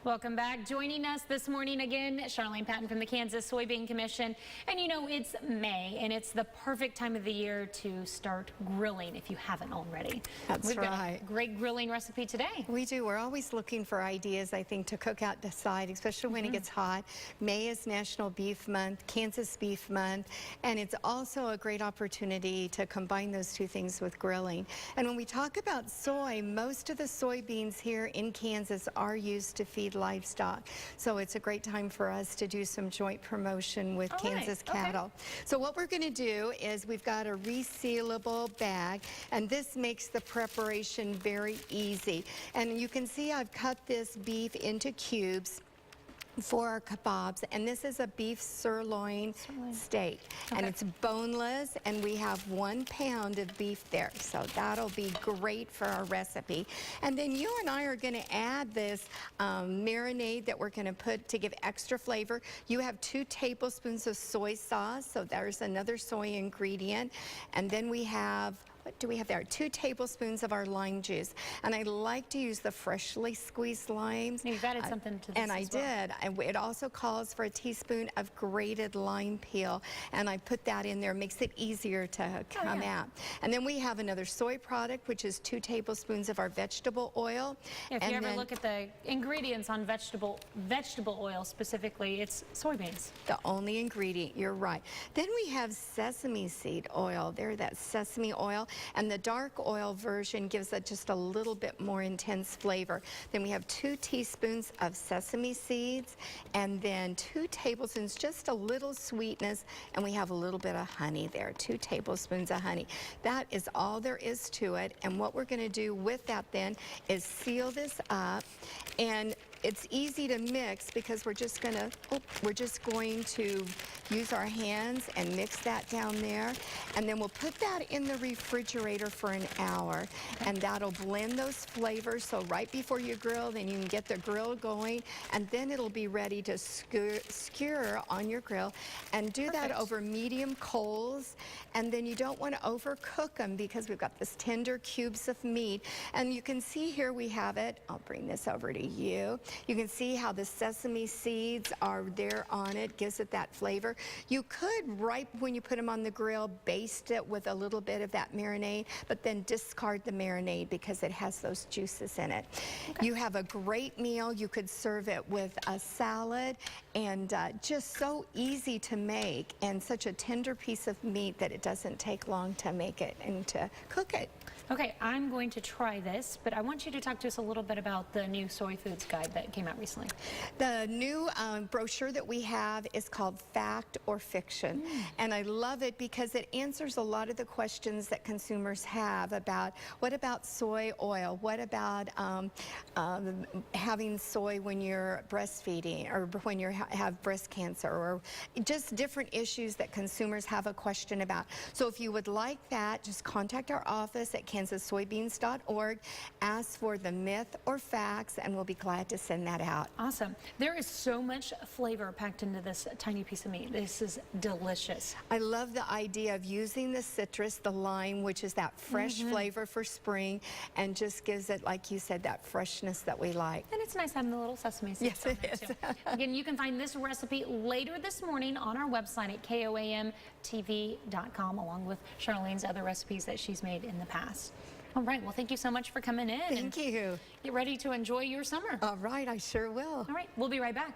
Welcome back. Joining us this morning again, Charlene Patton from the Kansas Soybean Commission. And you know, it's May and it's the perfect time of the year to start grilling if you haven't already. We've got a great grilling recipe today. We do. We're always looking for ideas, I think, to cook out the side, especially when it gets hot. May is National Beef Month, Kansas Beef Month, and it's also a great opportunity to combine those two things with grilling. And when we talk about soy, most of the soybeans here in Kansas are used to feed livestock. So it's a great time for us to do some joint promotion with Kansas cattle. So what we're going to do is we've got a resealable bag, and this makes the preparation very easy. And you can see I've cut this beef into cubes for our kabobs, and this is a beef sirloin steak, and it's boneless, and we have 1 pound of beef there, so that'll be great for our recipe. And then you and I are going to add this marinade that we're going to put to give extra flavor. You have 2 tablespoons of soy sauce, so there's another soy ingredient, and then we have, what do we have there? 2 tablespoons of our lime juice. And I like to use the freshly squeezed limes. You've added something to this and I did. And it also calls for a teaspoon of grated lime peel. And I put that in there. Makes it easier to come out. And then we have another soy product, which is 2 tablespoons of our vegetable oil. If you ever look at the ingredients on vegetable oil specifically, it's soybeans. The only ingredient, you're right. Then we have sesame seed oil. There, that sesame oil. And the dark oil version gives it just a little bit more intense flavor. Then we have 2 teaspoons of sesame seeds, and then 2 tablespoons, just a little sweetness, and we have a little bit of honey there, 2 tablespoons of honey. That is all there is to it. And what we're going to do with that then is seal this up, and it's easy to mix because we're just going to use our hands and mix that down there, and then we'll put that in the refrigerator for an hour, and that'll blend those flavors. So right before you grill, then you can get the grill going, and then it'll be ready to skewer on your grill, and do that over medium coals. And then you don't want to overcook them because we've got this tender cubes of meat. And you can see here we have it. I'll bring this over to you. You can see how the sesame seeds are there on it, gives it that flavor. You could, right when you put them on the grill, baste it with a little bit of that marinade, but then discard the marinade because it has those juices in it. You have a great meal. You could serve it with a salad, and just so easy to make, and such a tender piece of meat that it doesn't take long to make it and to cook it. Okay, I'm going to try this, but I want you to talk to us a little bit about the new soy foods guide that came out recently. The new brochure that we have is called Fact or Fiction, and I love it because it answers a lot of the questions that consumers have about what about soy oil, what about having soy when you're breastfeeding or when you have breast cancer, or just different issues that consumers have a question about. So if you would like that, just contact our office at kansassoybeans.org, ask for the myth or facts, and we'll be glad to send that out. Awesome. There is so much flavor packed into this tiny piece of meat. This is delicious. I love the idea of using the citrus, the lime, which is that fresh flavor for spring, and just gives it, like you said, that freshness that we like. And it's nice having the little sesame seeds on there too. Again, you can find this recipe later this morning on our website at KOAMTV.com, along with Charlene's other recipes that she's made in the past. All right, well, thank you so much for coming in. Thank you. Get ready to enjoy your summer. All right, I sure will. All right, we'll be right back.